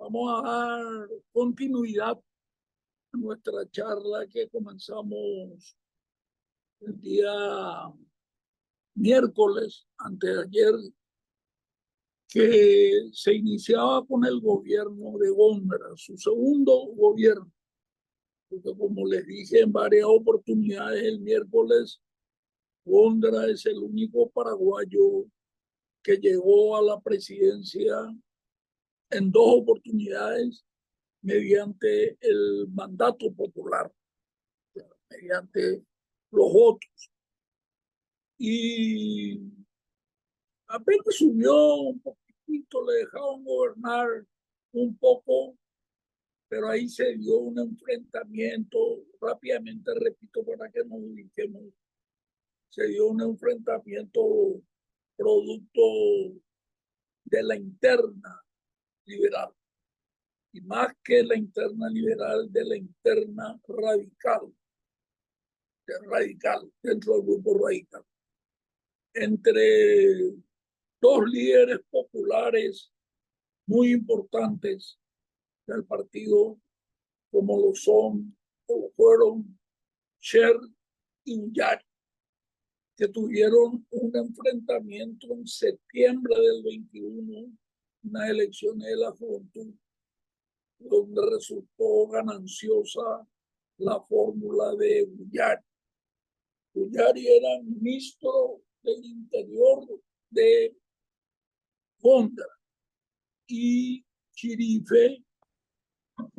Vamos a dar continuidad a nuestra charla que comenzamos el día miércoles, antes de ayer, que se iniciaba con el gobierno de Góngora, su segundo gobierno, porque como les dije en varias oportunidades el miércoles, Góngora es el único paraguayo que llegó a la presidencia en dos oportunidades mediante el mandato popular, mediante los votos. Y apenas subió un poquitito, le dejaron gobernar un poco, pero ahí se dio un enfrentamiento, rápidamente repito para que nos ubiquemos, se dio un enfrentamiento producto de la interna liberal, y más que la interna liberal, de la interna radical dentro del grupo radical, entre dos líderes populares muy importantes del partido, como lo son o lo fueron Sher y Ullari, que tuvieron un enfrentamiento en septiembre del 21, unas elecciones de la juventud, donde resultó gananciosa la fórmula de Ullari. Ullari era ministro del Interior de Góngora y Chirife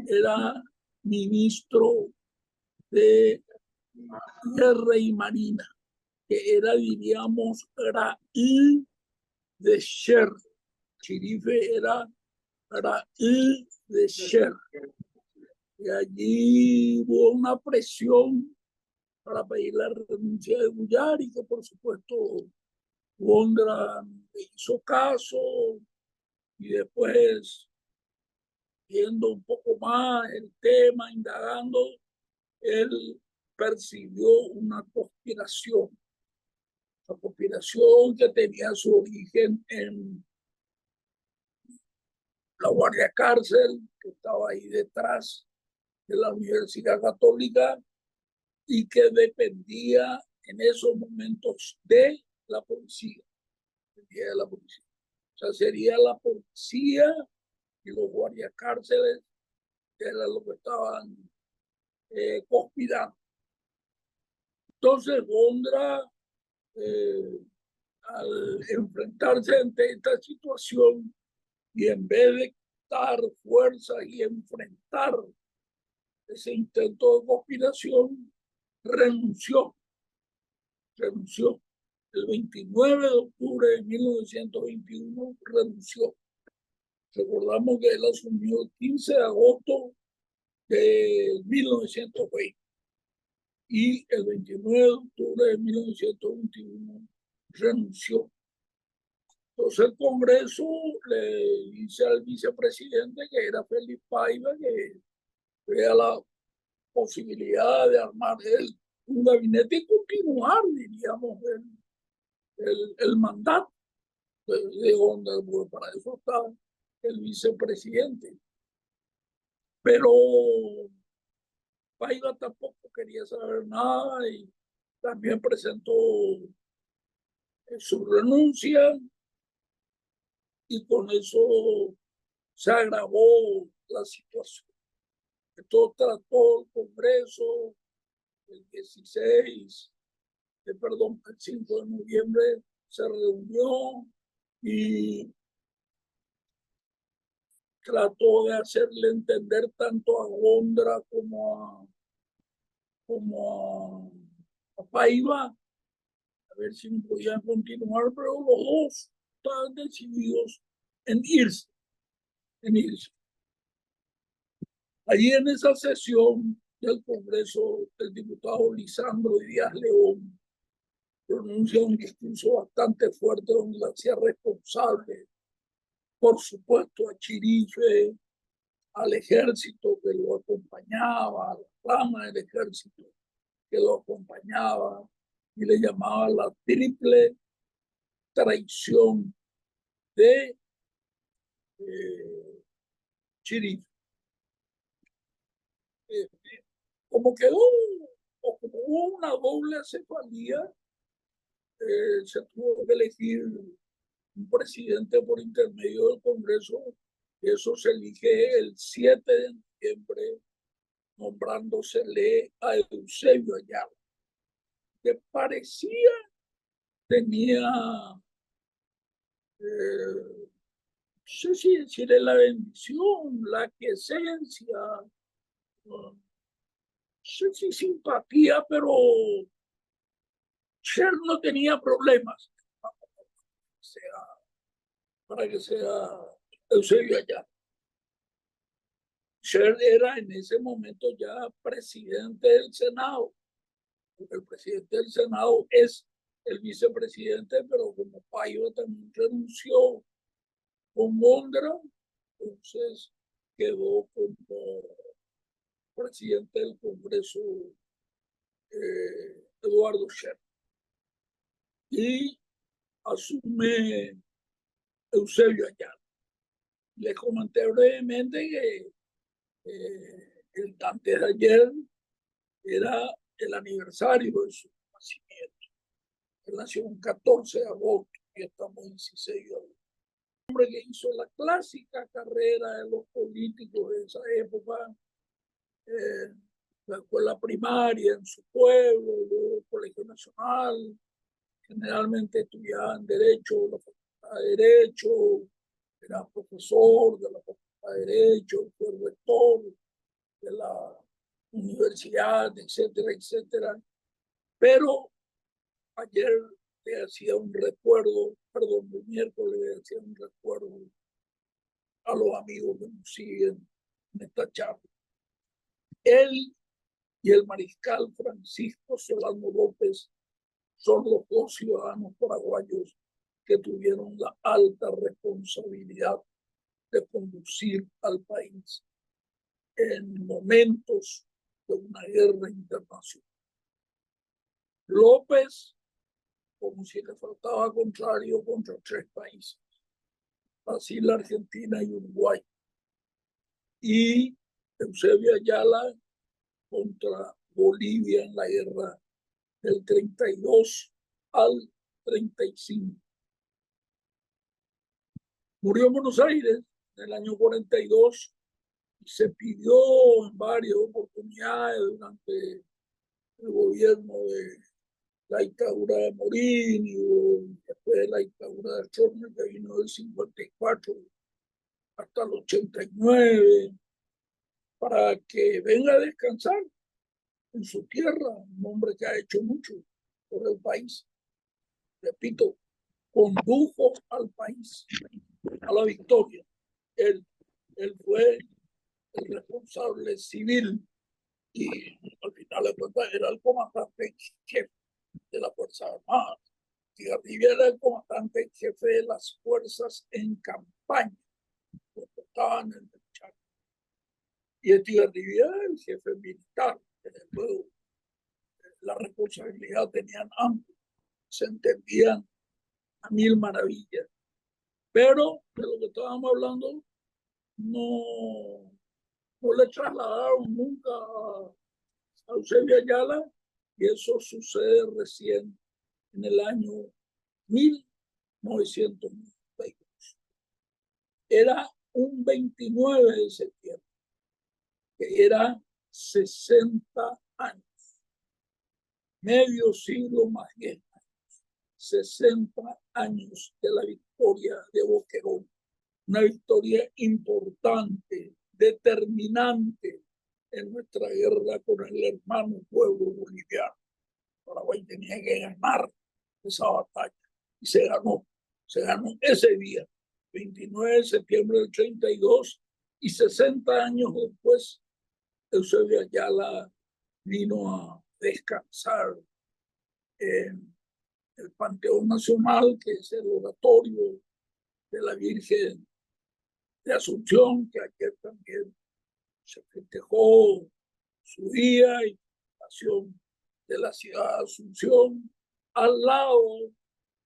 era ministro de Guerra y Marina, que era, diríamos, Raíl de Sher. Chirife era Raíl de Sher. Y allí hubo una presión para pedir la renuncia de Ullari, que por supuesto Góngora hizo caso, y después, viendo un poco más el tema, indagando, él percibió una conspiración que tenía su origen en la Guardia Cárcel, que estaba ahí detrás de la Universidad Católica y que dependía en esos momentos de la policía. De la policía. O sea, sería la policía y los guardiacárceles que era lo que estaban conspirando. Entonces, Góngora, al enfrentarse ante esta situación y en vez de dar fuerza y enfrentar ese intento de conspiración, renunció. El 29 de octubre de 1921 renunció. Recordamos que él asumió el 15 de agosto de 1920 y el 29 de octubre de 1921 renunció. Entonces el Congreso le dice al vicepresidente, que era Félix Paiva, que vea la posibilidad de armar un gabinete y continuar, diríamos, el mandato de Góngora, porque para eso está el vicepresidente. Pero Paiva tampoco quería saber nada y también presentó su renuncia, y con eso se agravó la situación. Esto trató el Congreso el 5 de noviembre, se reunió y trató de hacerle entender tanto a Góngora como a Paiva, a ver si podían continuar, pero los dos estaban decididos en irse. Allí en esa sesión del Congreso, el diputado Lisandro Díaz León pronuncia un discurso bastante fuerte donde la hacía responsable, por supuesto, a Chirife, al ejército que lo acompañaba, a la rama del ejército que lo acompañaba, y le llamaba la triple traición de sheriff. Como quedó, o como hubo una doble cefalía, se tuvo que elegir un presidente por intermedio del Congreso. Eso se elige el 7 de noviembre, nombrándosele a Eusebio Ayala, que parecía, tenía, no sé si decirle la bendición, la quiesencia, no sé si simpatía, pero Sher no tenía problemas para que sea Eusebio Ayala. Sher era en ese momento ya presidente del Senado, porque el presidente del Senado es el vicepresidente, pero como Paiva también renunció con Mondra, entonces quedó como presidente del Congreso Eduardo Sher. Y asume Eusebio Ayala. Les comenté brevemente que antes de ayer era el aniversario de su nacimiento. Él nació el 14 de agosto y estamos en 16 de agosto. Un hombre que hizo la clásica carrera de los políticos de esa época, la escuela primaria en su pueblo, luego el Colegio Nacional, generalmente estudiaban Derecho, la Facultad de Derecho, era profesor de la Facultad de Derecho, fue rector de la universidad, etcétera, etcétera. Pero ayer le hacía un recuerdo, perdón, el miércoles le hacía un recuerdo a los amigos que nos siguen en esta charla. Él y el mariscal Francisco Solano López son los dos ciudadanos paraguayos que tuvieron la alta responsabilidad de conducir al país en momentos de una guerra internacional. López, como si le faltaba contrario contra 3 países, Brasil, Argentina y Uruguay. Y Eusebio Ayala contra Bolivia en la guerra del 32 al 35. Murió en Buenos Aires en el año 42 y se pidió en varias oportunidades durante el gobierno de la dictadura de Morín, después de la dictadura de Stroessner, que vino del 54 hasta el 89, para que venga a descansar en su tierra, un hombre que ha hecho mucho por el país. Repito, condujo al país a la victoria. Él fue el responsable civil y al final de cuentas era el comandante en jefe de la Fuerza Armada. Estigarribia era el comandante en jefe de las fuerzas en campaña, que estaban en el Chaco. Y Estigarribia era el jefe militar. Desde luego, la responsabilidad tenían ambos, se entendían a mil maravillas. Pero de lo que estábamos hablando, no le trasladaron nunca a Eusebio Ayala, y eso sucede recién en el año 1992. Era un 29 de septiembre, que era 60 años, medio siglo más 10 años, 60 años de la victoria de Boquerón, una victoria importante, determinante en nuestra guerra con el hermano pueblo boliviano. Paraguay tenía que ganar esa batalla y se ganó ese día, 29 de septiembre del 32, y 60 años después Eusebio Ayala vino a descansar en el Panteón Nacional, que es el oratorio de la Virgen de Asunción, que ayer también se festejó su día y la nación de la ciudad de Asunción, al lado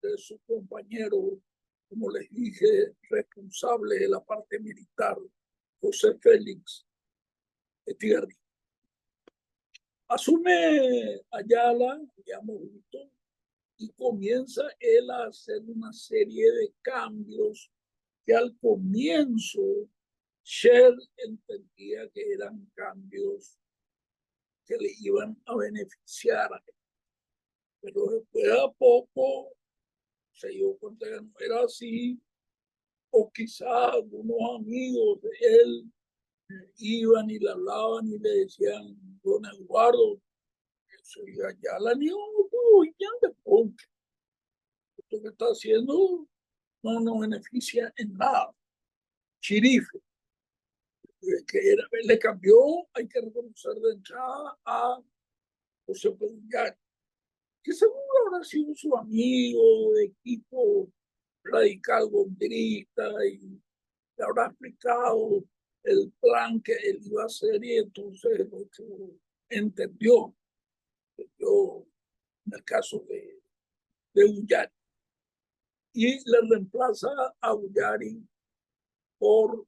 de su compañero, como les dije, responsable de la parte militar José Félix Etigarri. Asume Ayala, ya visto, y comienza él a hacer una serie de cambios que al comienzo Sher entendía que eran cambios que le iban a beneficiar a él. Pero después a poco se dio cuenta que no era así, o quizás algunos amigos de él iban y le hablaban y le decían: don Eduardo, soy Ayala, ni ya de poncho. Esto que está haciendo no nos beneficia en nada. Chirife, que era, le cambió, hay que reconocer de entrada, a José Pedullari, que seguro habrá sido su amigo de equipo radical gondrista y le habrá explicado el plan que él iba a hacer, y entonces lo que entendió en el caso de Ullari, y le reemplaza a Ullari por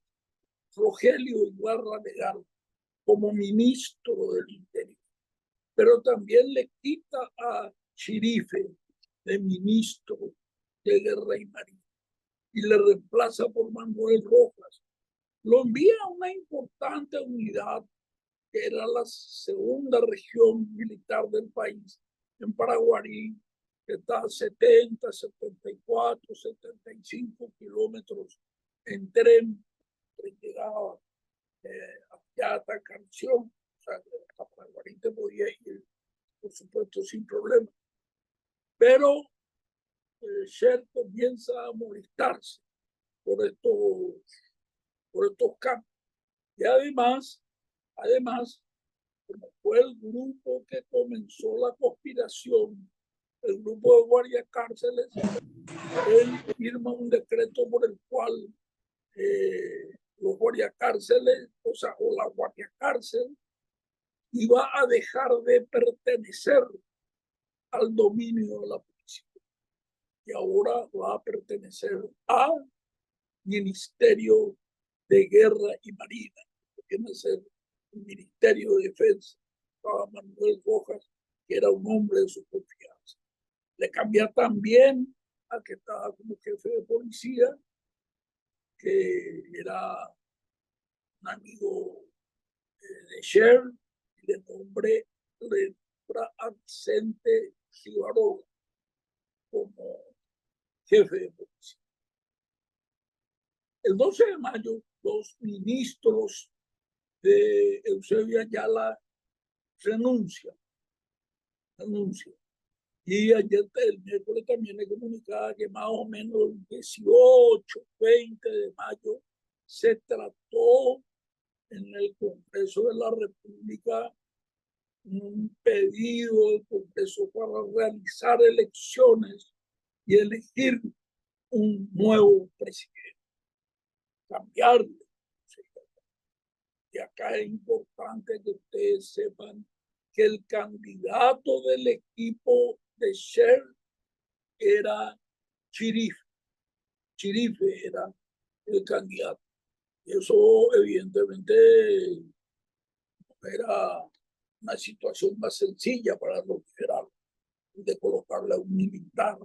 Rogelio Ibarra Legal como ministro del Interior, pero también le quita a Chirife de ministro de Guerra y Marina y le reemplaza por Manuel Rojas. Lo envía a una importante unidad que era la segunda región militar del país, en Paraguarí, que está a 70, 74, 75 kilómetros en tren, que llegaba ya hasta Canción, o sea, a Paraguarí te podía ir, por supuesto, sin problema. Pero Sher comienza a molestarse por estos cambios. Y además, como fue el grupo que comenzó la conspiración, el grupo de guardiacárceles, él firma un decreto por el cual los guardiacárceles, o la guardiacárcel, iba a dejar de pertenecer al dominio de la policía y ahora va a pertenecer al Ministerio de Guerra y Marina, que viene a ser el Ministerio de Defensa. Estaba Manuel Rojas, que era un hombre de su confianza. Le cambia también al que estaba como jefe de policía, que era un amigo de Sher, y le nombre Accente Cibaró como jefe de policía. El 12 de mayo, los ministros de Eusebio Ayala renuncian. Y ayer, el miércoles, también le comunicaba que más o menos el 18, 20 de mayo se trató en el Congreso de la República un pedido del Congreso para realizar elecciones y elegir un nuevo presidente, cambiarlo. Y acá es importante que ustedes sepan que el candidato del equipo de Sher era Chirife. Chirife era el candidato. Y eso evidentemente era una situación más sencilla para los liberales, de colocarle a un militar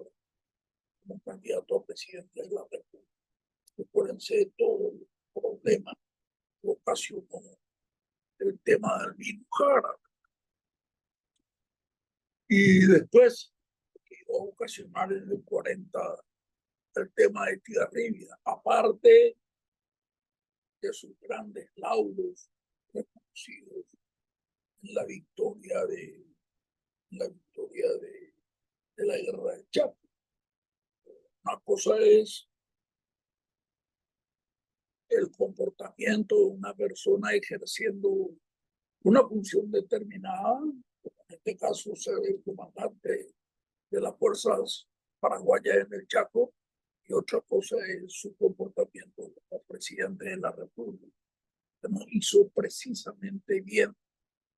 como candidato a presidente de la República. Recuérdense todo el problema que ocasionó el tema del Albino Jara. Y después, que iba a ocasionar en el 40 el tema de Estigarribia, aparte de sus grandes laudos reconocidos en la victoria de la guerra de Chaco. Una cosa es el comportamiento de una persona ejerciendo una función determinada, como en este caso ser el comandante de las fuerzas paraguayas en el Chaco, y otra cosa es su comportamiento como presidente de la República, que no hizo precisamente bien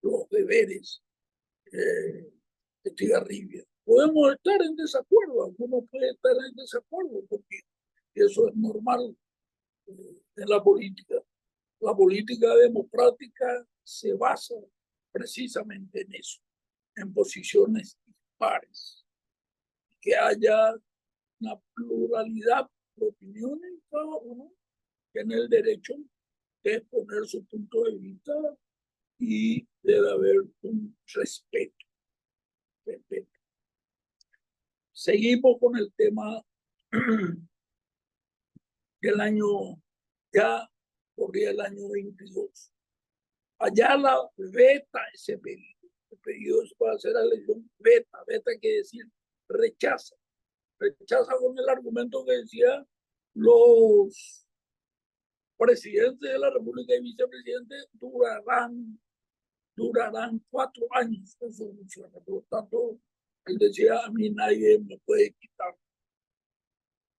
los deberes de Estigarribia. Podemos estar en desacuerdo, algunos pueden estar en desacuerdo, porque eso es normal en la política, La política democrática se basa precisamente en eso, en posiciones dispares, que haya una pluralidad de opiniones, cada uno tiene el derecho de exponer su punto de vista y debe haber un respeto. Seguimos con el tema del año, ya corría el año 22. Ayala veta ese pedido. El pedido es para hacer la elección beta quiere decir rechaza con el argumento que decía los presidentes de la República y vicepresidentes durarán 4 años en su función. Por lo tanto, él decía, a mí nadie me puede quitar.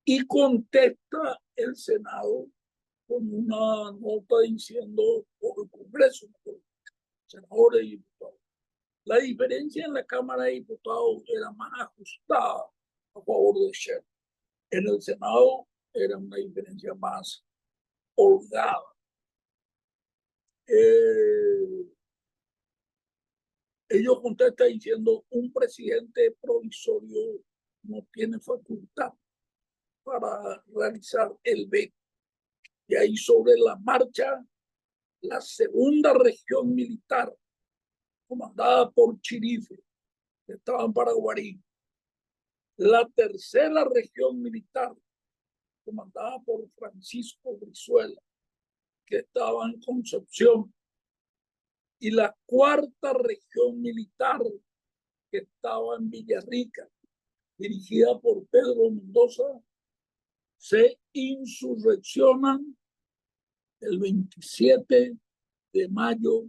Y contesta el Senado con una nota diciendo por el Congreso, por senadores y diputados. La diferencia en la Cámara de Diputados era más ajustada a favor de Sher. En el Senado era una diferencia más holgada. Ellos contestan diciendo un presidente provisorio no tiene facultad para realizar el veto. Y ahí sobre la marcha, la segunda región militar, comandada por Chirife, que estaba en Paraguarí, la tercera región militar, comandada por Francisco Brizuela, que estaba en Concepción, y la cuarta región militar, que estaba en Villarrica, dirigida por Pedro Mendoza, se insurreccionan el 27 de mayo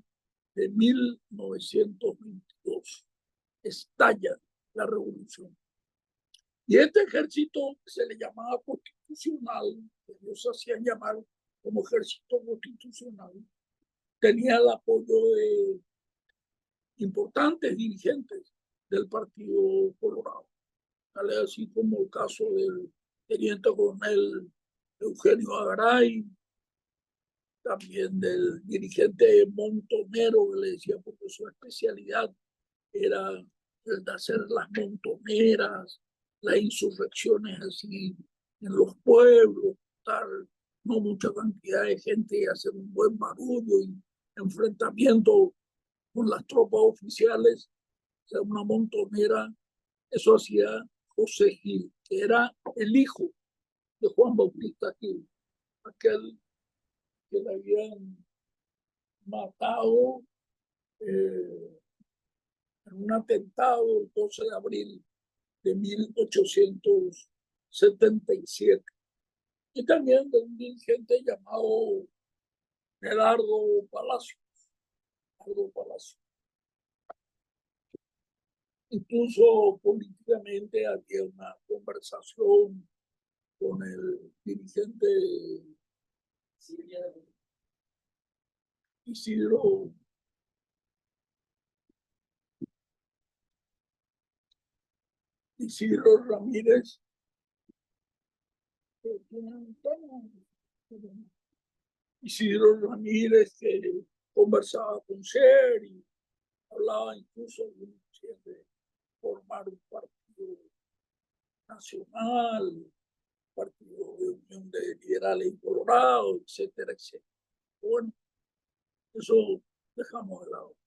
de 1922. Estalla la revolución. Y este ejército se le llamaba constitucional, que ellos hacían llamar como ejército constitucional, tenía el apoyo de importantes dirigentes del Partido Colorado, así como el caso del teniente coronel Eugenio Agaray, también del dirigente Montonero, que le decía porque su especialidad era el de hacer las montoneras, las insurrecciones así en los pueblos, tal, no mucha cantidad de gente y hacer un buen barullo y enfrentamiento con las tropas oficiales, o sea, una montonera. Eso hacía José Gil, que era el hijo de Juan Bautista Gil, aquel que le habían matado en un atentado el 12 de abril de 1877. Y también de un dirigente llamado Gerardo Palacios. Incluso políticamente había una conversación con el dirigente Isidro Ramírez, que conversaba con Sher y hablaba incluso de formar un partido nacional, partido de Unión de Liberales y Colorado, etcétera. Bueno, eso dejamos de lado.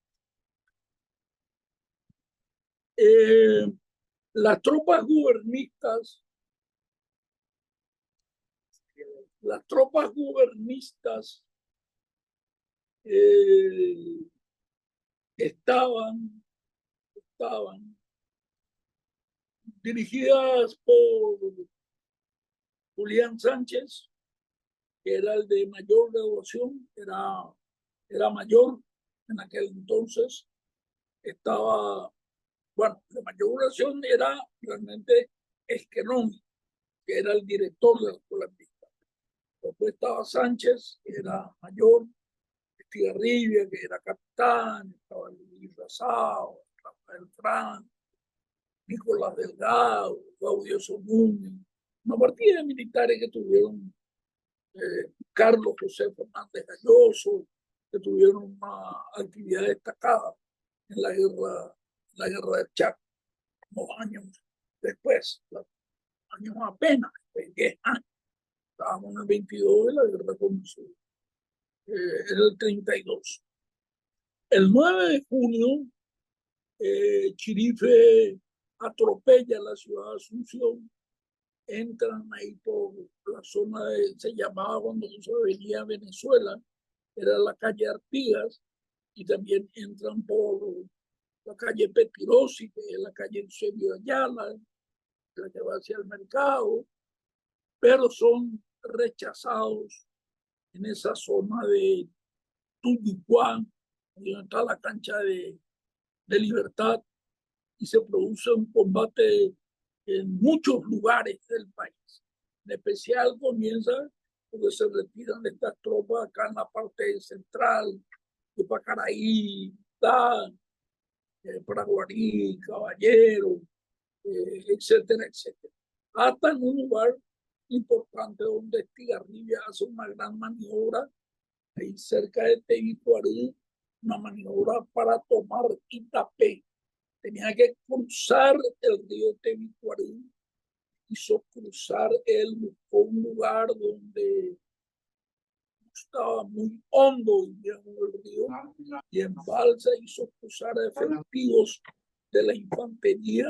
Las tropas gubernistas estaban dirigidas por Julián Sánchez, que era el de mayor graduación, era mayor en aquel entonces. Estaba, bueno, de mayor graduación era realmente Esquenón, que era el director de la escuela militar. Después estaba Sánchez, que era mayor, Estigarribia, que era capitán, estaba Luis Razao, Rafael Frank, Nicolás Delgado, Claudio Sonún, una partida de militares que tuvieron Carlos José Fernández Galloso, que tuvieron una actividad destacada en la guerra del Chaco, unos años después, años apenas, 10 años. Estábamos en el 22 y la guerra comenzó en el 32. El 9 de junio, Chirife atropella la ciudad de Asunción, entran ahí por la zona se llamaba cuando se venía a Venezuela, era la calle Artigas, y también entran por la calle Petirosi, que es la calle Eusebio Ayala, la que va hacia el mercado, pero son rechazados en esa zona de Tubucuán, donde está la cancha de Libertad, y se produce un combate en muchos lugares del país. En especial comienza porque se retiran estas tropas acá en la parte central, de Pacaraí, Paraguarí, Caballero, etcétera, etcétera. Hasta en un lugar importante donde Estigarribia hace una gran maniobra, ahí cerca de Tebicuarí, una maniobra para tomar Itapé. Tenía que cruzar el río Tebicuarí, hizo cruzar él, buscó un lugar donde estaba muy hondo, digamos, el río, y en balsa hizo cruzar a efectivos de la infantería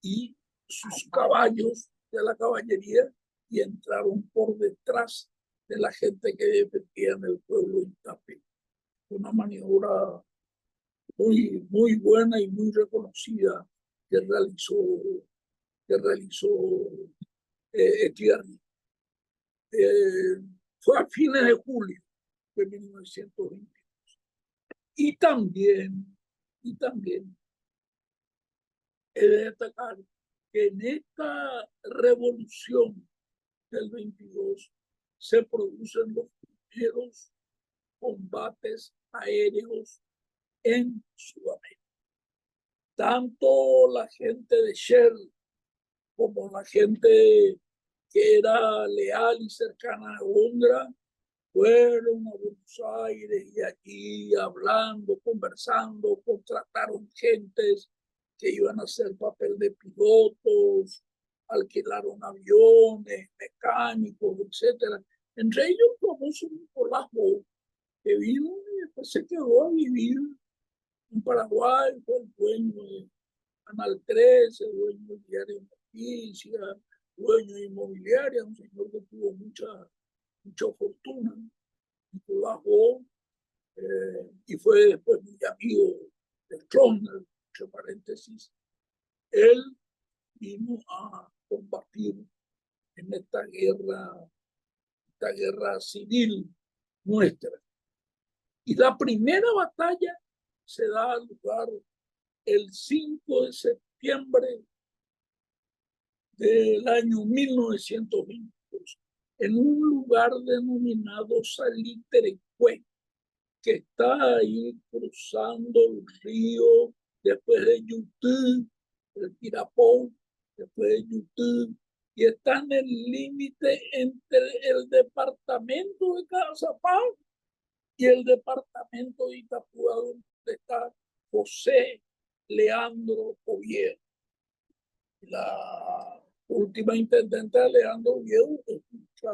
y sus caballos de la caballería, y entraron por detrás de la gente que defendía en el pueblo de Itapé. Una maniobra muy buena y muy reconocida que realizó Estigarribia. Fue a fines de julio de 1920. Y también he de destacar que en esta revolución del 22 se producen los primeros combates aéreos en Sudamérica. Tanto la gente de Shell como la gente que era leal y cercana a Londra fueron a Buenos Aires y allí hablando, conversando, contrataron gentes que iban a hacer papel de pilotos, alquilaron aviones, mecánicos, etcétera. Entre ellos el famoso Nicolás Bo, que vino y después se quedó a vivir en Paraguay, fue el dueño de Canal 13, dueño del diario Noticias, dueño de inmobiliaria, un señor que tuvo mucha fortuna, Nicolás Bo, y fue después muy amigo de Stroessner, entre paréntesis. Él vino a combatir en esta guerra civil nuestra. Y la primera batalla se da lugar el 5 de septiembre del año 1922 en un lugar denominado Salitrecué, que está ahí cruzando el río después de Yutí, el Tirapó, después de Yutí, y está en el límite entre el departamento de Cazapá y el departamento de Itapúa, donde está José Leandro Oviedo. La última intendente de Leandro Oviedo es mucha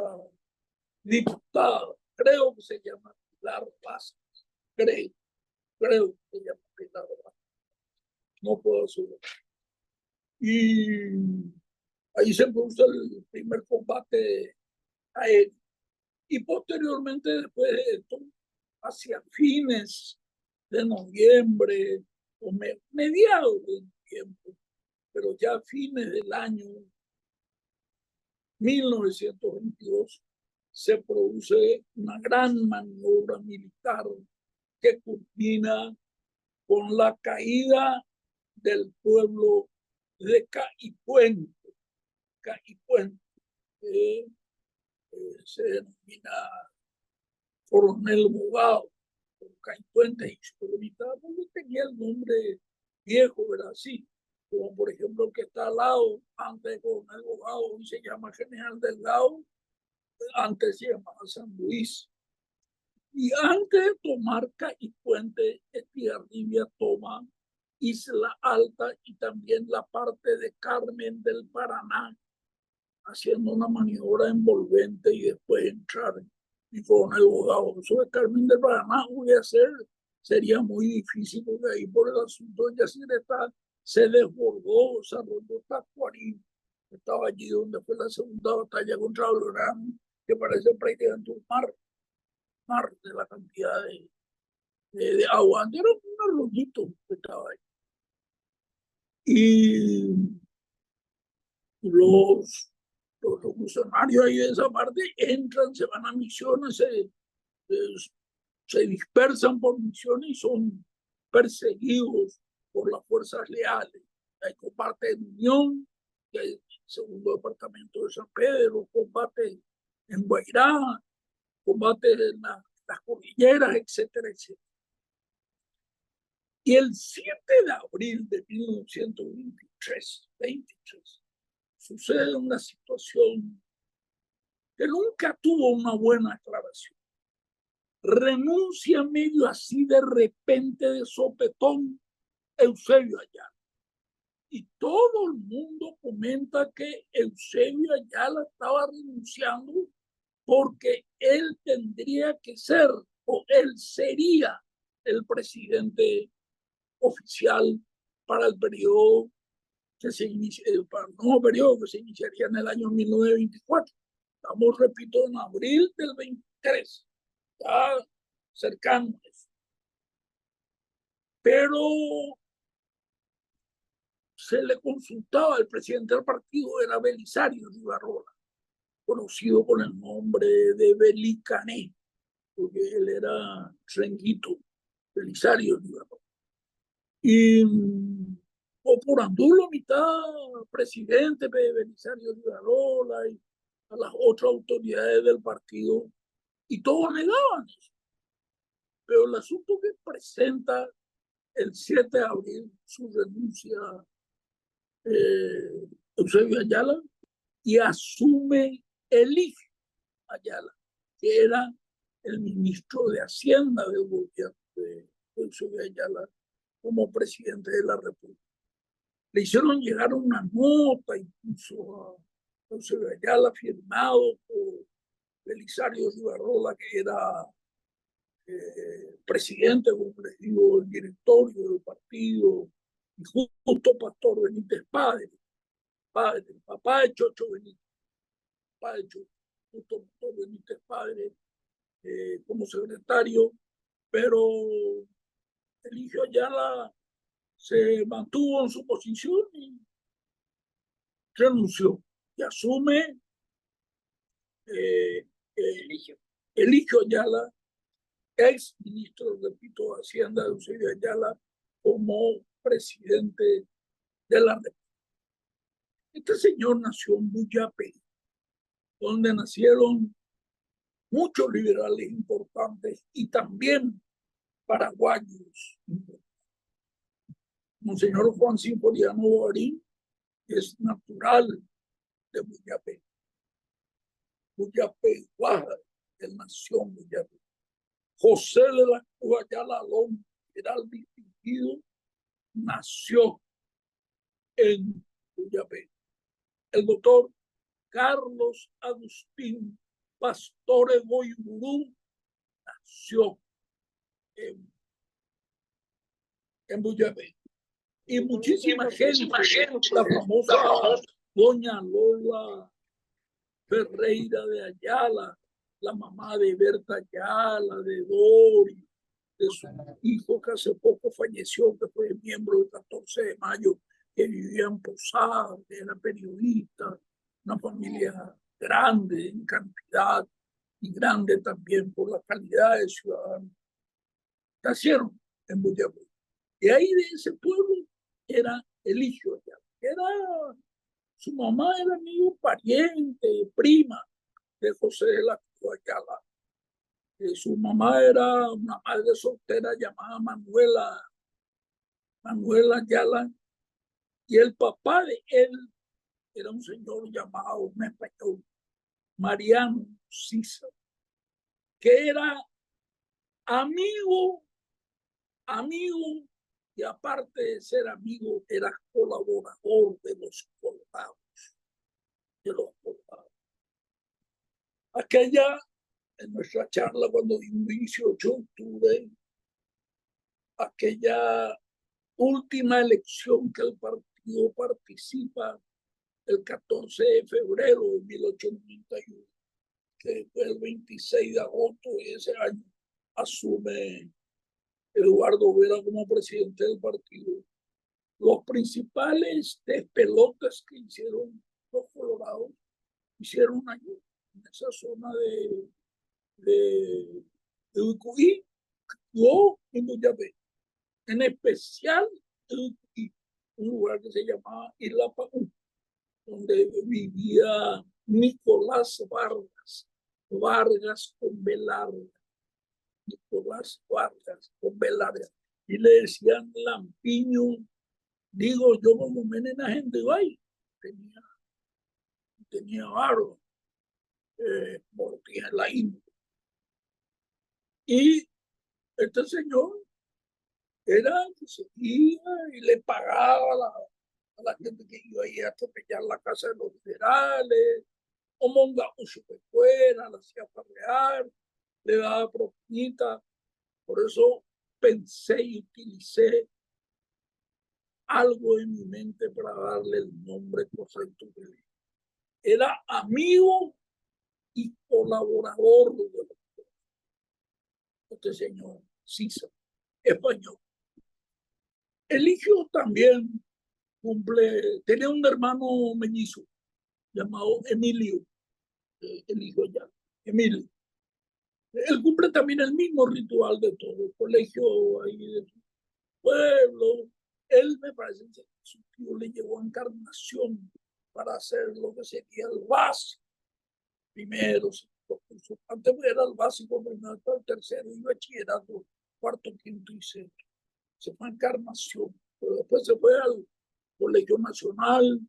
diputada, creo que se llama Pilar Vázquez, creo que se llama Pilar Vázquez, no puedo asegurar. Y ahí se produce el primer combate aéreo. Y posteriormente, después de esto, hacia fines de noviembre o mediados de noviembre, pero ya fines del año 1922, se produce una gran maniobra militar que culmina con la caída del pueblo de Caipuente, que se denomina Coronel Bogado, Caipuente y Churumita, porque tenía el nombre viejo, ¿verdad? Sí, como por ejemplo el que está al lado, antes de Coronel Bogado, y se llama General Delgado, antes se llamaba San Luis. Y antes de tomar y Puente, Estigarribia toma Isla Alta y también la parte de Carmen del Paraná, haciendo una maniobra envolvente y después entrar y con el abogado. Eso de Carmen del Paraná voy a hacer, sería muy difícil porque ahí por el asunto de Yacyretá se desbordó, se arrolló Tacuarí, estaba allí donde fue la segunda batalla contra Belgrano, que parece prácticamente un mar de la cantidad de agua. Antes era un arroyito que estaba ahí. Y los funcionarios ahí de esa parte entran, se van a misiones, se dispersan por misiones y son perseguidos por las fuerzas leales. Hay combate en Unión, que hay el segundo departamento de San Pedro, combate en Guairá, combate en las cordilleras, etcétera, etcétera. Y el 7 de abril de 1923 sucede una situación que nunca tuvo una buena aclaración. Renuncia medio así de repente, de sopetón, Eusebio Ayala. Y todo el mundo comenta que Eusebio Ayala estaba renunciando porque él tendría que ser, o él sería, el presidente oficial para el periodo que se inicia, para el nuevo periodo que se iniciaría en el año 1924. Estamos, repito, en abril del 23, ya cercano a eso. Pero se le consultaba al presidente del partido, era Belisario Rivarola, conocido con el nombre de Belicané, porque él era renguito, Belisario Rivarola. Y o por Andulo, mitad presidente Belisario Rivarola y a las otras autoridades del partido, y todos negaban eso. Pero el asunto que presenta el 7 de abril su renuncia Eusebio Ayala y asume Eligio Ayala, que era el ministro de Hacienda del gobierno de Eusebio Ayala como presidente de la República. Le hicieron llegar una nota incluso a Eusebio Ayala firmado por Belisario Rivarola, que era presidente, como les digo, el directorio del partido, y Justo Pastor Benítez padre, papá de Chocho Benítez, papá de Chocho, Justo Pastor Benítez padre, como secretario, pero Eligio Ayala se mantuvo en su posición y renunció y asume Eligio Ayala, ex ministro, repito, de Hacienda de Eusebio Ayala, como presidente de la República. Este señor nació en Buyape, donde nacieron muchos liberales importantes y también paraguayos. Monseñor Juan Sinforiano Bogarín es natural de Buyape. Buyape, Guaja, él nació en Buyape. José de la Cruz Ayala Alón, era el distinguido, nació en Buyape. El doctor Carlos Agustín Pastore Boiburú nació en Buyape. Y muchísima gente, la famosa doña Lola Ferreira de Ayala, la mamá de Berta Ayala, de Dori, de su hijo que hace poco falleció, que fue miembro del 14 de mayo, que vivía en Posada, que era periodista, una familia grande en cantidad y grande también por la calidad de ciudadanos. Nacieron en Buyape. Y ahí de ese pueblo era Eligio Ayala, que era, su mamá era amigo, pariente, prima de José de la Cruz Ayala. Su mamá era una madre soltera llamada Manuela Ayala, y el papá de él era un señor llamado, un español, Mariano Císar, que era amigo, y aparte de ser amigo, era colaborador de los colgados, Aquella, en nuestra charla cuando dimos 18 de octubre, aquella última elección que el partido participa el 14 de febrero de 1891, que fue el 26 de agosto de ese año, asume Eduardo Vera como presidente del partido. Los principales despelotes que hicieron los colorados hicieron allí, en esa zona de Ucuí, o en Boyabé, en especial Ucuí, un lugar que se llamaba Isla Paú, donde vivía Nicolás Vargas con Velarde, Nicolás Vargas con Velarde, y le decían Lampiño. Digo, yo como homenaje de Bay tenía barba, mordía la India. Y este señor era que se iba y le pagaba a la gente que iba ahí a atropellar la casa de los liberales, o mongamucho que fuera, la hacía farrear, le daba propinita. Por eso pensé y utilicé algo en mi mente para darle el nombre correcto que le. Era amigo y colaborador de este señor Císar, español. Eligio también tenía un hermano mellizo llamado Emilio, Eligio ya, Emilio. Él cumple también el mismo ritual de todo el colegio ahí de su pueblo. Él me parece que su tío le llevó a Encarnación para hacer lo que sería el básico, primero, antes era el básico, primero, el tercero y bachillerato, cuarto, quinto y sexto. Se fue a Encarnación, pero después se fue al Colegio Nacional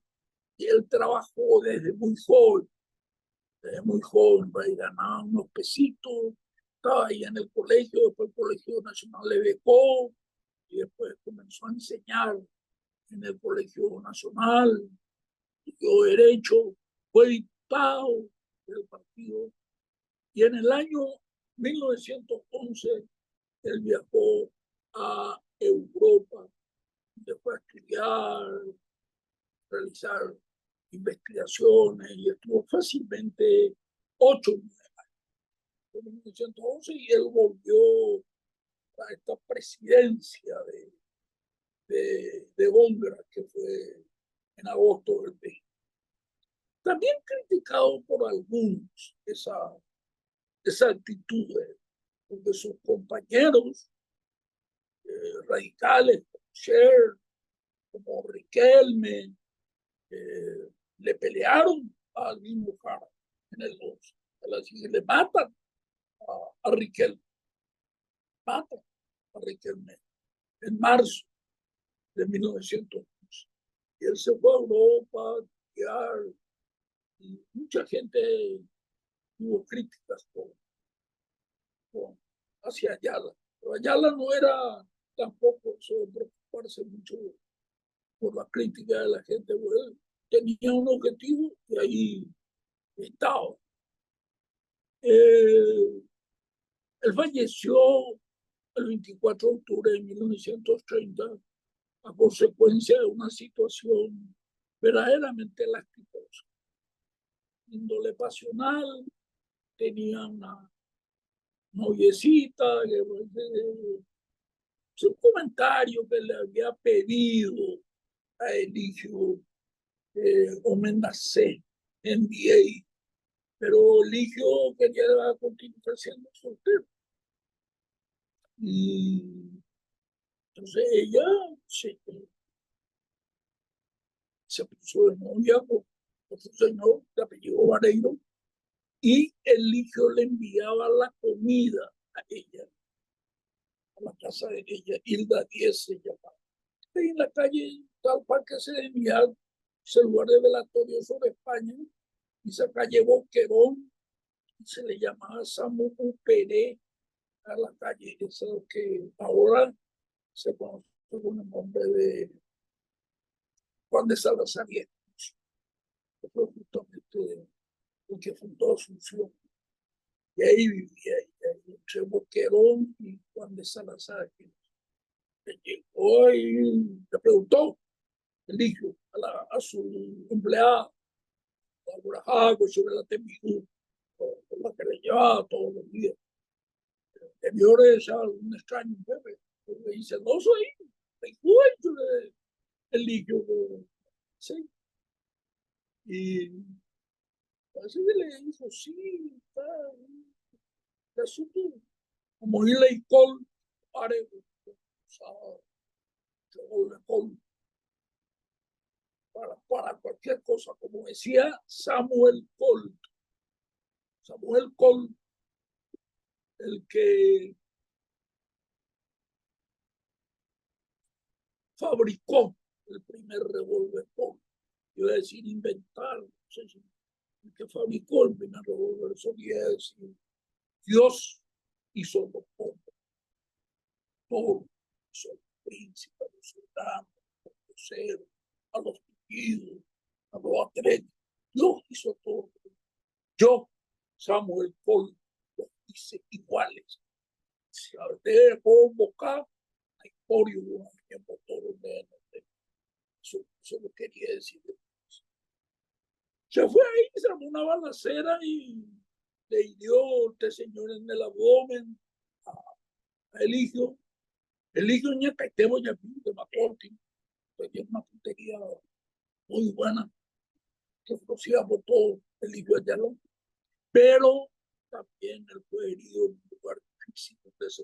y él trabajó desde muy joven, y ganaba unos pesitos, estaba ahí en el colegio, después el Colegio Nacional le becó y después comenzó a enseñar en el Colegio Nacional, estudió Derecho, fue diputado del partido y en el año 1911 él viajó a Europa, después a estudiar, realizar investigaciones y estuvo fácilmente 8 años en 1911 y él volvió a esta presidencia de Góngora, que fue en agosto del 20. También criticado por algunos esa actitud de sus compañeros radicales, como Scher, como Riquelme, le pelearon al mismo Jara en el 12. Así le matan a Riquelme, en marzo de 1911. Y él se fue a Europa, y mucha gente tuvo críticas hacia Ayala. Pero Ayala no era tampoco eso de preocuparse mucho por la crítica de la gente. Él tenía un objetivo y ahí estaba. Él falleció el 24 de octubre de 1930 a consecuencia de una situación verdaderamente lastimosa. Índole pasional, tenía una noviecita, un comentario que le había pedido a Eligio Omenacé, NBA, pero Eligio quería continuar siendo soltero. Y entonces ella se puso de novia con otro señor de apellido Vareiro y Eligio le enviaba la comida a ella, a la casa de ella, Hilda 10 se llamaba. Y en la calle tal Parque Serenidad, ese lugar de velatorio sobre España, y esa calle Boquerón, se le llamaba Samuel Pérez a la calle, eso que ahora se conoce con el nombre de Juan de Salazar y Esposo, que fue justamente el que fundó Asunción. Y ahí vivía, entre Boquerón y Juan de Salazar, que llegó y le preguntó el hijo a su empleada, Laura Jago, sobre la Tembijú, la que le llevaba todos los días. Debió de un extraño bebé. Le dice, no soy hijo el hijo. Sí. Y así le dijo, sí, está. El asunto, como Ilay Cole, pare, para cualquier cosa, como decía Samuel Colt. Samuel Colt, el que fabricó el primer revólver Colt. Iba a decir inventar, no sé si el que fabricó el primer revólver, eso quería decir Dios hizo los hombres, todo hizo los príncipes, a los soldados, a los cruceros, a los tullidos, a los atletas. Dios hizo todo. Yo, Samuel Colt, los hice iguales. Si debe convocar a Emporio y a motor de eso lo quería decir. Se fue ahí, se armó una balacera y le hirió este señor en el abdomen a Eligio. Eligio Ñacaitebo ya de Matorti, tenía una puntería muy buena, que conocía por todo Eligio Ayala, pero también él fue herido en un lugar difícil, donde se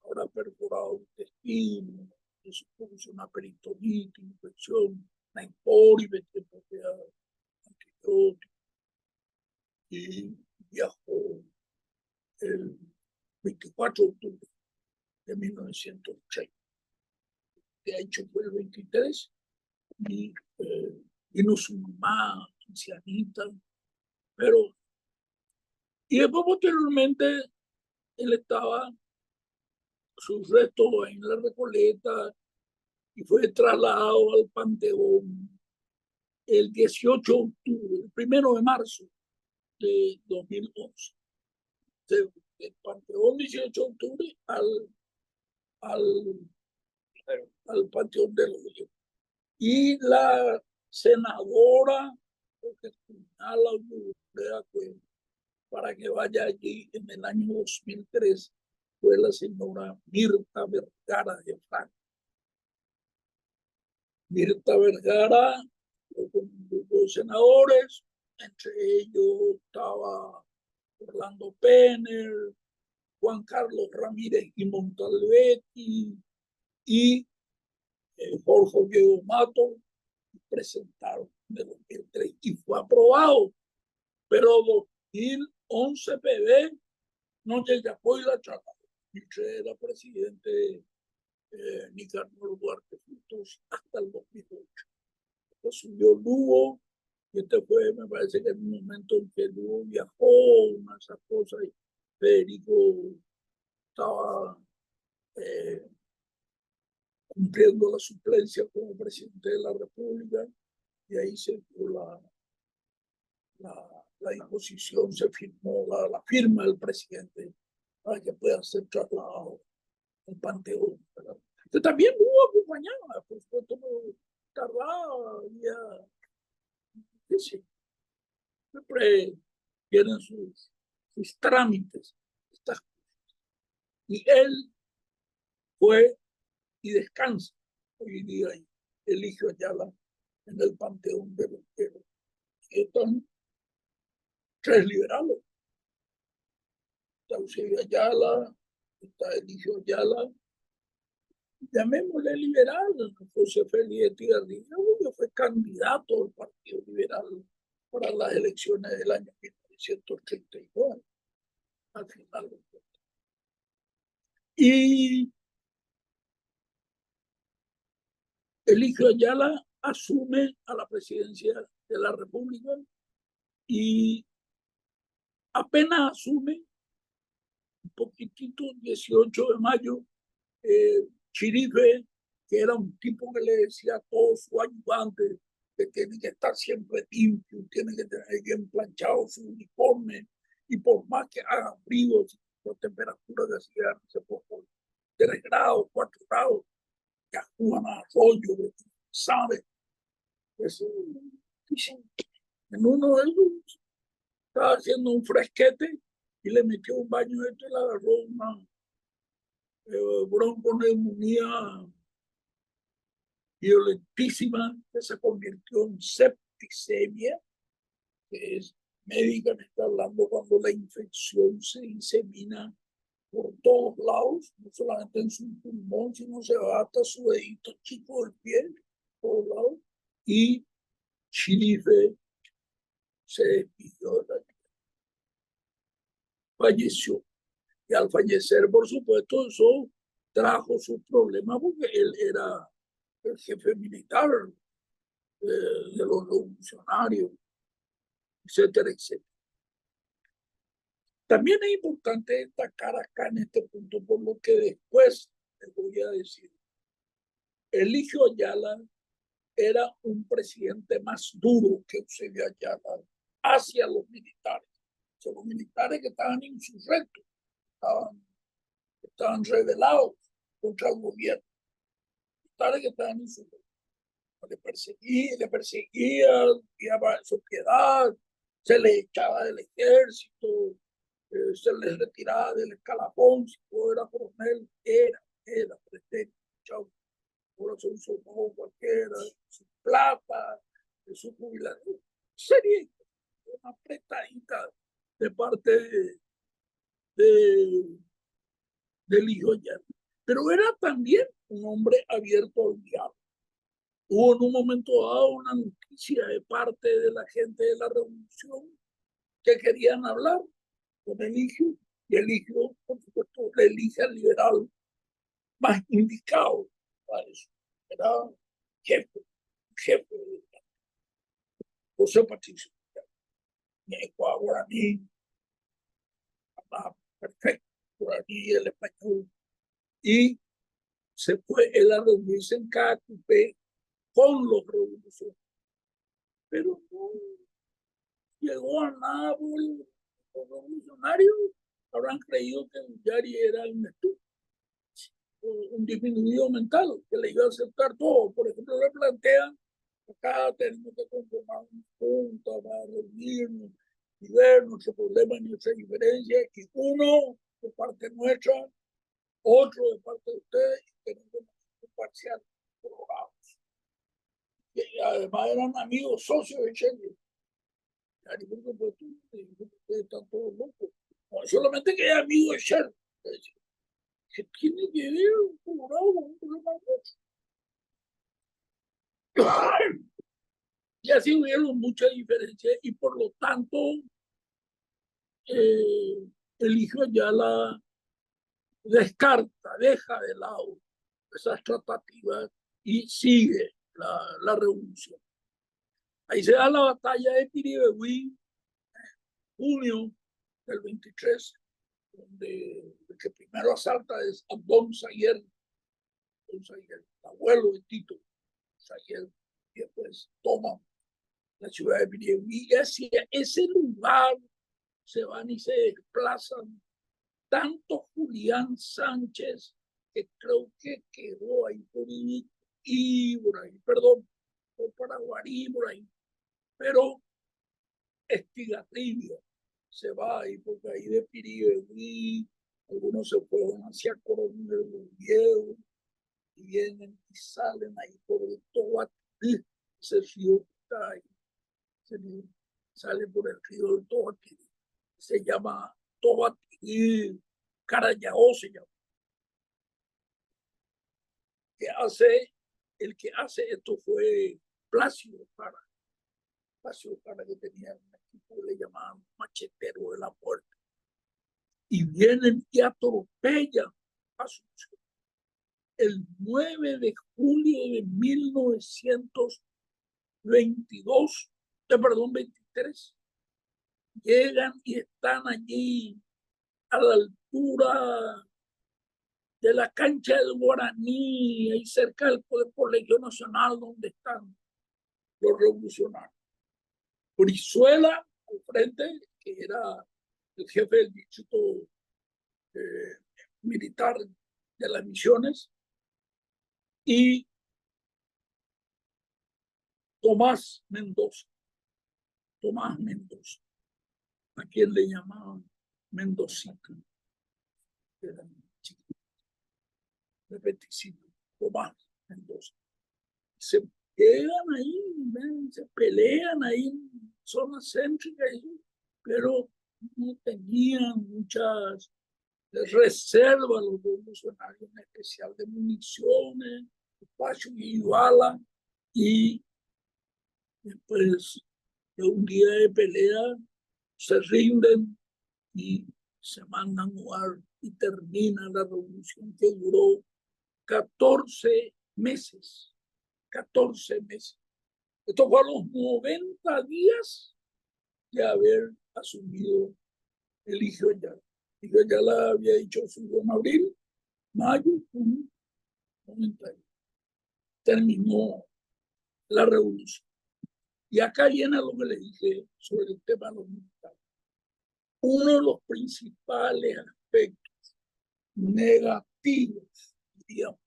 ahora perforado el intestino, eso produce una peritonitis, infección, una emporia, antibiótico, y viajó el 24 de octubre de 1980. De hecho, fue el 23 y vino su mamá, ancianita, pero. Y después, posteriormente, él estaba, sus restos en la Recoleta, y fue trasladado al Panteón el 18 de octubre, el 1 de marzo de 2011. Del Panteón 18 de octubre al, al Panteón de los Leones. Y la senadora, porque la Europea, pues, para que vaya allí en el año 2003, fue la señora Mirta Vergara de Franco. Mirta Vergara, con un grupo de senadores, entre ellos estaba Orlando Penner, Juan Carlos Ramírez y Montalbetti y Jorge Oviedo Mato, presentaron en el 2003 y fue aprobado, pero 2011 PB no llegó a la charla. Era presidente Nicanor Duarte Frutos hasta el 2008. Después subió Lugo, y este fue, me parece que en un momento en que Lugo viajó, una de esas cosas, y Federico estaba cumpliendo la suplencia como presidente de la República, y ahí se dio la disposición, se firmó la firma del presidente para que pueda ser trasladado al Panteón. Que también hubo acompañado, por supuesto, tardaba, había, sí, siempre tienen sus trámites, estas cosas. Y él fue y descansa hoy día ahí, Eligio Ayala, en el Panteón de los Leones. Y están tres liberales: está Eusebio Ayala, está Eligio Ayala, llamémosle liberal, José Félix Etigarribia, que fue candidato al Partido Liberal para las elecciones del año 1932, al final. Y Eligio Ayala asume a la presidencia de la República y Apenas asume, un poquitito, 18 de mayo, Chirife, que era un tipo que le decía a todos sus ayudantes que tienen que estar siempre limpios, tienen que tener bien planchado su uniforme, y por más que haga frío, la temperatura que hacía, no sé, por 3 grados, 4 grados, que actúan a arroyo, ¿sabe? Eso, dicen, en uno de ellos estaba haciendo un fresquete y le metió un baño de esto y le agarró una bronconeumonía violentísima que se convirtió en septicemia, que es médicamente hablando cuando la infección se disemina por todos lados, no solamente en su pulmón, sino se va hasta su dedito chico del pie, por todos lados, y Chirife se despidió de la vida, falleció. Y al fallecer, por supuesto, eso trajo sus problemas porque él era el jefe militar de los revolucionarios, etcétera, etcétera. También es importante destacar acá en este punto, por lo que después les voy a decir, Eligio Ayala era un presidente más duro que Eusebio Ayala hacia los militares. O sea, los militares que estaban insurrectos, estaban rebelados contra el gobierno, militares que estaban insurrectos. Le perseguía, pillaba su piedad, se le echaba del ejército, se les retiraba del escalafón, si no era coronel, era pretérito, chao, ahora son soldado cualquiera, su plata, de su jubilación. Sería una apretadita de parte de, del hijo ya. Pero era también un hombre abierto al diálogo. Hubo en un momento dado una noticia de parte de la gente de la revolución que querían hablar con Eligio, y Eligio, por supuesto, le elige al liberal más indicado para eso. Era jefe, José Patricio, guaraní, perfecto, guaraní, el español, y se fue él a reunirse en cada cupé con los revolucionarios, pero no llegó a nada por los revolucionarios. Habrán creído que Yari era un disminuido mental, que le iba a aceptar todo. Por ejemplo, le plantean, acá tenemos que conformar una junta para reunirnos y ver nuestros problemas y nuestras diferencias, y uno de parte nuestra, otro de parte de ustedes, y tenemos un parcial prorrogado. Y además eran amigos socios de Shelley. Yari, por supuesto, ustedes están todos locos. No, solamente que es amigo de Shelley. Que tiene que ver un colorado con un problema nuestro. Y así hubieron muchas diferencias y por lo tanto Eligio Ayala descarta, deja de lado esas tratativas y sigue la revolución. Ahí se da la batalla de Piribehuí, junio del 23, donde el que primero asalta es Abdón Sayer, el abuelo de Tito Sayer, y después toma la ciudad de Piribehuí, y hacia ese lugar se van y se desplazan tanto Julián Sánchez, que creo que quedó ahí por Ibraí, perdón, por Paraguarí, Ibraí, pero Estigarribia se va ahí, porque ahí de Piribehuí, algunos se fueron hacia Coronel Viejo, y vienen y salen ahí por el Tobatí, ese río que está ahí, sale por el río del Tobatí, se llama Tobatí, Carayao se llama. El que hace esto fue Plácido Jara. Plácido Jara, que tenía un equipo que le llamaban machetero de la muerte. Y vienen y atropellan a Asunción. El 9 de julio de 1922, perdón, 23, llegan y están allí a la altura de la cancha del Guaraní, ahí cerca del Colegio Nacional, donde están los revolucionarios. Brizuela al frente, que era el jefe del distrito militar de las Misiones, y Tomás Mendoza, a quien le llamaban Mendocita, era de 25, Tomás Mendoza. Se pegan ahí, se pelean ahí en zonas céntricas, pero no tenían muchas reservas los revolucionarios, en especial de municiones, espacio y bala, y después de un día de pelea se rinden y se mandan a jugar y termina la revolución que duró 14 meses. 14 meses. Esto fue a los 90 días de haber asumido Eligio Ayala. Eligio Ayala había dicho su en abril, mayo, junio, 90 días. Terminó la revolución. Y acá viene lo que le dije sobre el tema de los militares. Uno de los principales aspectos negativos, digamos,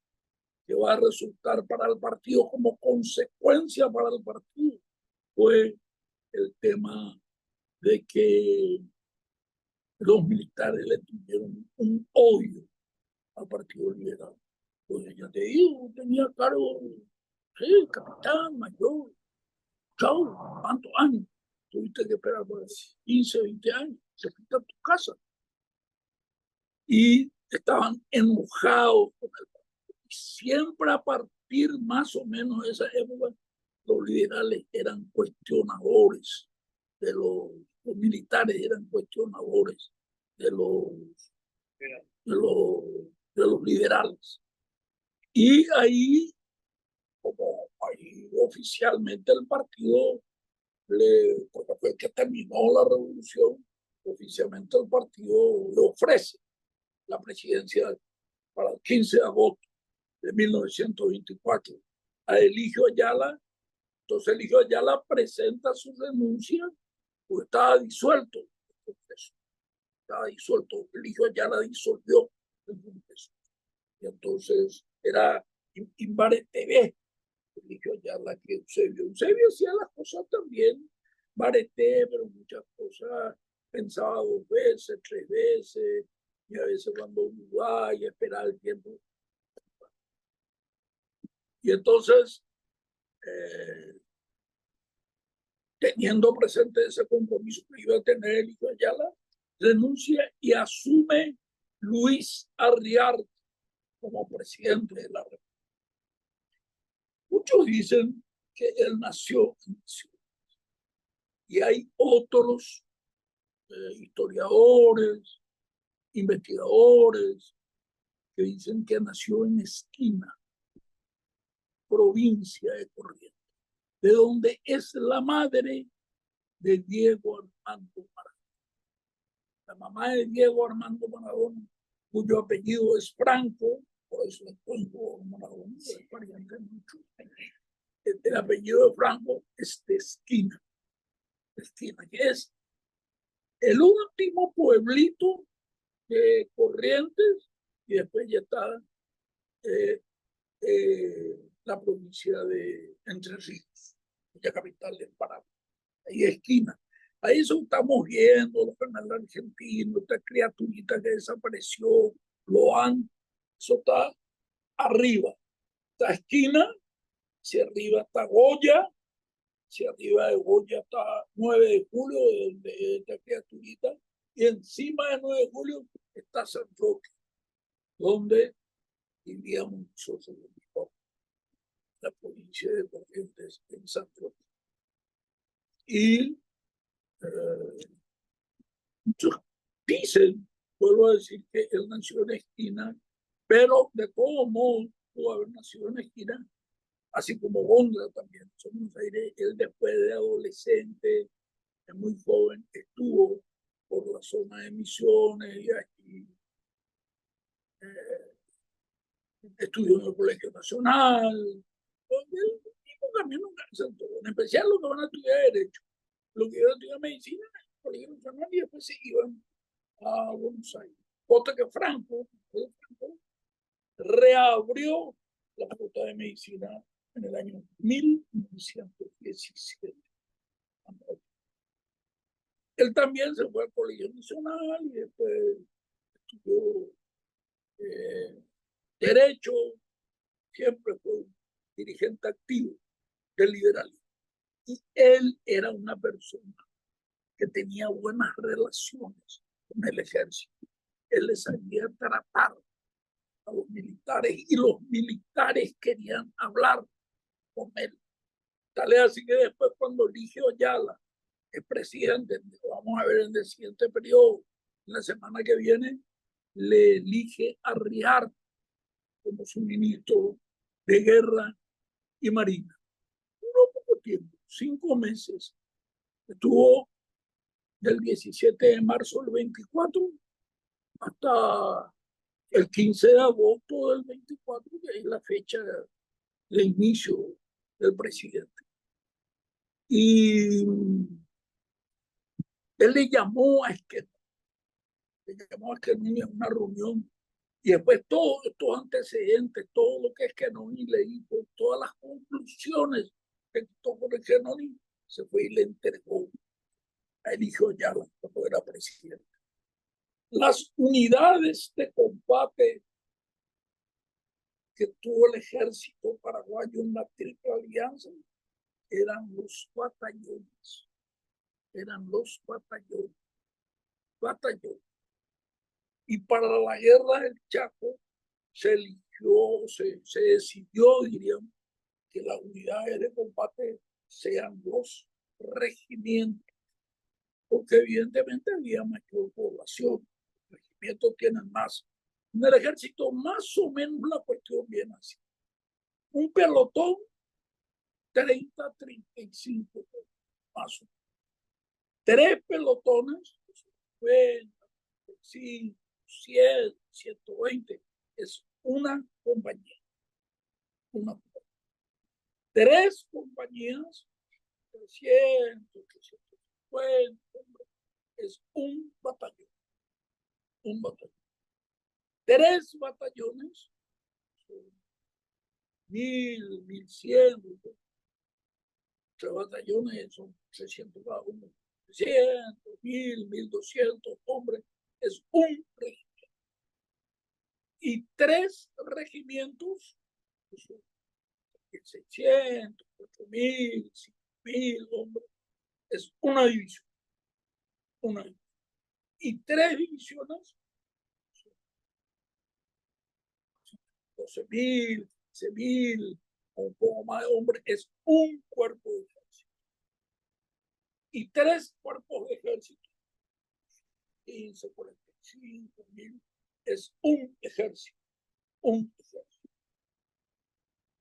que va a resultar para el partido como consecuencia para el partido fue el tema de que los militares le tuvieron un odio al Partido Liberal. Pues ya te digo, tenía cargo, sí, capitán, mayor, chao, ¿cuántos años? Tuviste que esperar por 15, 20 años, se quita tu casa. Y estaban enojados con el partido. Y siempre a partir más o menos de esa época, los liberales eran cuestionadores de los militares, eran cuestionadores de los liberales. Y ahí, como ahí oficialmente el partido, cuando fue que terminó la revolución, oficialmente el partido le ofrece la presidencia para el 15 de agosto de 1924 a Eligio Ayala. Entonces Eligio Ayala presenta su renuncia, porque estaba disuelto el Congreso. Estaba disuelto. Eligio Ayala disolvió el Congreso. Y entonces era Invare TV. Eligio Ayala que Eusebio. Eusebio hacía las cosas también, Bareté, pero muchas cosas pensaba 2 veces, 3 veces, y a veces cuando dudaba y esperaba el tiempo. Y entonces, teniendo presente ese compromiso que iba a tener el hijo Ayala, renuncia y asume Luis Arriarte como presidente de la República. Muchos dicen que él nació en Ciudad. Y hay otros historiadores, investigadores, que dicen que nació en Esquina, provincia de Corrientes, de donde es la madre de Diego Armando Maradona. La mamá de Diego Armando Maradona, cuyo apellido es Franco, por eso es Diego Maradona, el apellido de Franco es de Esquina, que es el último pueblito de Corrientes, y después ya está la provincia de Entre Ríos, la capital del Paraná. Ahí Esquina. Ahí eso estamos viendo, los canales argentinos, esta criaturita que desapareció, eso está arriba. Esta Esquina, hacia arriba está Goya, hacia arriba de Goya está 9 de julio, de esta criaturita, y encima de 9 de julio está San Roque, donde vivíamos nosotros, la provincia de Corrientes, en San Roque. Y muchos dicen, vuelvo a decir, que él nació en Esquina, pero de todos modos pudo haber nacido en Esquina, así como Gondra también. En Buenos Aires, él después de adolescente es muy joven, estuvo por la zona de Misiones y aquí estudió en el Colegio Nacional. El mismo camino que en especial los que van a estudiar Derecho, los que iban a estudiar Medicina en el Colegio Nacional y después se iban a Buenos Aires. Cosa que Franco reabrió la Facultad de Medicina en el año 1917. Él también se fue al Colegio Nacional y después estudió Derecho, siempre fue un dirigente activo del liberalismo. Y él era una persona que tenía buenas relaciones con el ejército. Él les sabía tratar a los militares y los militares querían hablar con él. Tal es así que después cuando Ligio Ayala es presidente, lo vamos a ver en el siguiente periodo, en la semana que viene, le elige a Riar como su ministro de Guerra y Marina. Duró poco tiempo, 5 meses. Estuvo del 17 de marzo al 24 hasta el 15 de agosto del 24, que es la fecha de inicio del presidente. Y él le llamó a Esquerra, en una reunión, y después todos estos antecedentes, todo lo que Esquenoni le dijo, todas las conclusiones que tomó Esquenoni, se fue y le entregó a Eligio Ayala cuando era presidente. Las unidades de combate que tuvo el ejército paraguayo en la Triple Alianza eran los batallones. Batallones. Y para la guerra del Chaco se eligió, se decidió, diríamos, que las unidades de combate sean los regimientos, porque evidentemente había mayor población. Los regimientos tienen más. En el ejército más o menos la cuestión viene así. Un pelotón, 30, 35 más o menos. 3 pelotones, 50, 5, 100, 120, es una compañía. 3 compañías, 300, 350, es un batallón. 3 batallones, 1000, 1100, 3 batallones son 300 cada uno. 300, 1000, 1200 hombres, es un regimiento. Y 3 regimientos, 600, 4000, 5000 hombres, es una división. Y 3 divisiones, 12.000, 15.000, o un poco más de hombres, es un cuerpo de ejército. Y 3 cuerpos de ejército, 15, 45.000, es un ejército.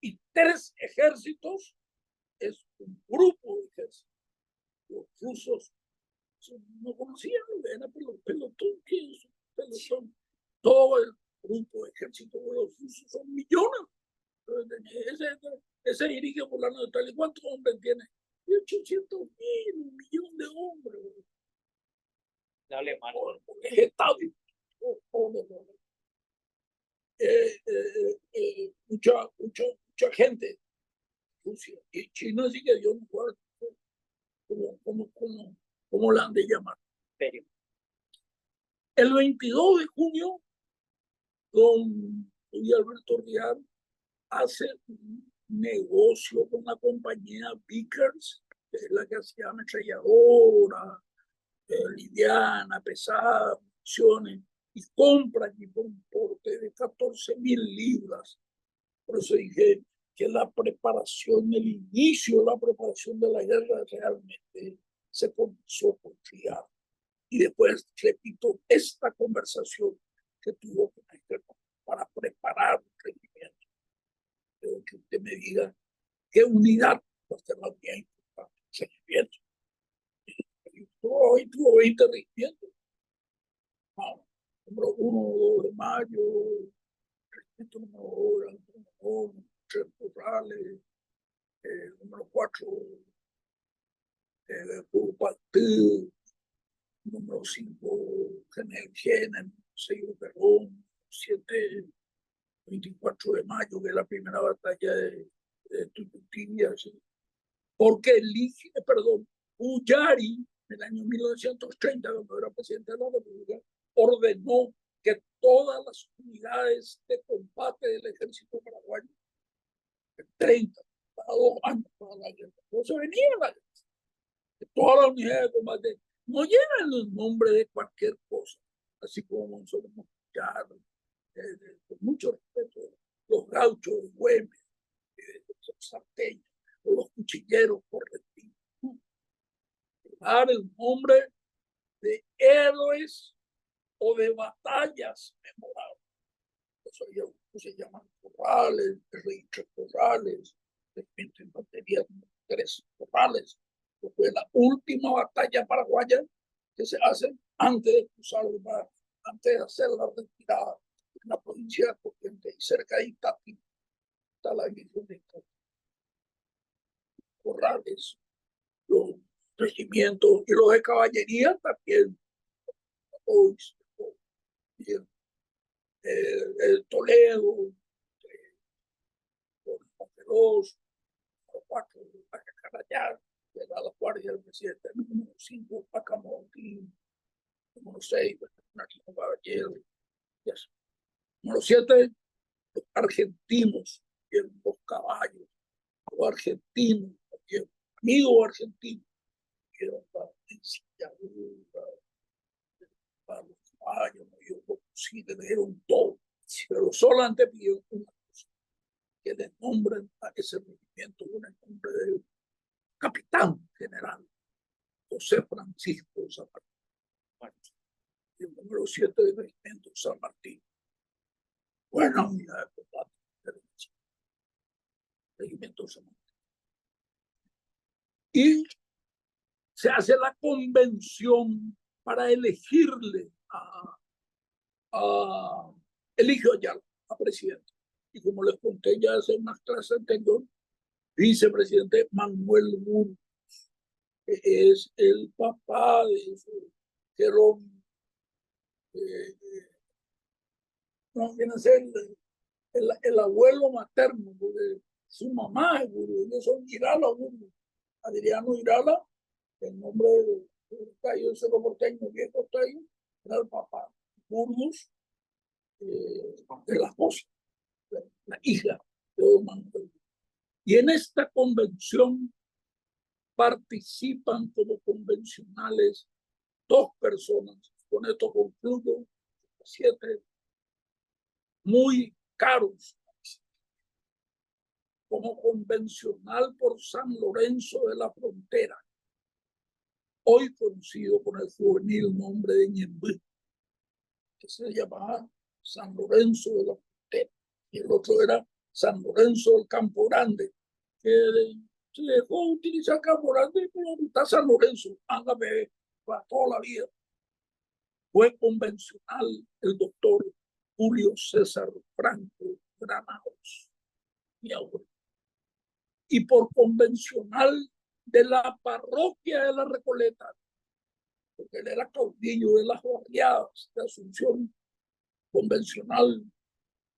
Y 3 ejércitos es un grupo de ejércitos. Los rusos no conocían lo que era pelotón, que es un pelotón. Todo el grupo de ejército de los rusos son millones. Ese dirige fulano de tal. ¿Y cuántos hombres tiene? 800.000, 1.000.000 de hombres. De alemán. Es Estado. Mucha gente. Rusia y China sí que dio un cuarto. ¿Cómo la han de llamar? Serio. El 22 de junio, don Luis Alberto Rial hace un negocio con la compañía Vickers, que es la que hacía ametralladora, liviana, pesada, municiones, y compra aquí por un porte de 14.000 libras. Por eso dije que la preparación, el inicio de la preparación de la guerra realmente se comenzó por Rial. Y después, repito, esta conversación que tuvo con este para preparar un regimiento. Pero que usted me diga qué unidad va a ser la unidad importante. Seguimiento. hoy tuvo 20 regimientos. Número 1, 2 de mayo, regimiento número 1, 3 Corrales, número 4, Partido, número 5, General General, 6 Perón, 7, 24 de mayo, que es la primera batalla de Tuyutía, ¿sí? Porque Ullari, en el año 1930, cuando era presidente de la República, ordenó que todas las unidades de combate del ejército paraguayo, 30, cada 2 años para la guerra, no se venía la guerra. Todas las unidades de combate no llevan el nombre de cualquier cosa, así como solemos escuchar, con mucho respeto, los gauchos de Güemes, los salteños, o los cuchilleros correctivos. Dar el nombre de héroes o de batallas memorables. Eso se llaman Corrales, registros Corrales, regimiento de infantería 3 Corrales. Fue la última batalla paraguaya que se hace antes de cruzar el mar, antes de hacer la retirada en la provincia de Corrientes, cerca de Itati, está la división de Itati. Corrales, los regimientos y los de caballería también. Hoy, Toledo, los 4, Carayar, de la guardia del presidente, número 5, Pacamontín, número 6, Bernardino Caballero, yes. Número 7, los argentinos, los caballos, los argentinos, amigos argentinos, para los caballos, sí, le dieron todo, pero solamente pidieron una cosa, que le nombren a ese regimiento con el nombre del capitán general José Francisco San Martín, el número 7 del regimiento San Martín. Buena unidad de combate del regimiento San Martín. Y se hace la convención para elegirle a Eligio Ayala a presidente. Y como les conté ya hace unas clases anteriores, vicepresidente Manuel Burgos, que es el papá de Jerónimo. No, viene a ser el abuelo materno, porque su mamá es Burgos, ellos son Irala Burgos. Adriano Irala, el nombre del tallo Cerro Porteño, viejo tallo, era el papá. Burgos, de la esposa, la hija de Don Manuel. Y en esta convención participan como convencionales 2 personas. Con esto concluyo, 7 muy caros. Como convencional por San Lorenzo de la Frontera, hoy conocido con el juvenil nombre de Ñembú, que se llamaba San Lorenzo de la Frontera, y el otro era San Lorenzo del Campo Grande, que se dejó utilizar Campo Grande, pero está San Lorenzo, ándame para toda la vida. Fue convencional el doctor Julio César Franco Granados, mi abuelo. Y por convencional de la parroquia de la Recoleta, porque él era caudillo de las barriadas de Asunción, convencional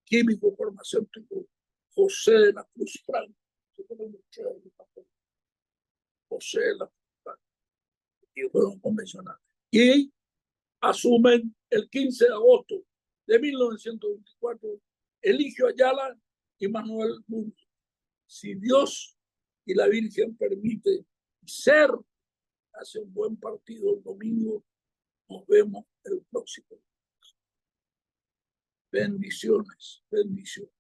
químico farmacéutico José de la Cruz Franco. José de la Cruz Franco. Y fueron convencionales. Y asumen el 15 de agosto de 1924 Eligio Ayala y Manuel Burgos. Si Dios y la Virgen permite ser, hace un buen partido el domingo, nos vemos el próximo. Bendiciones, bendiciones.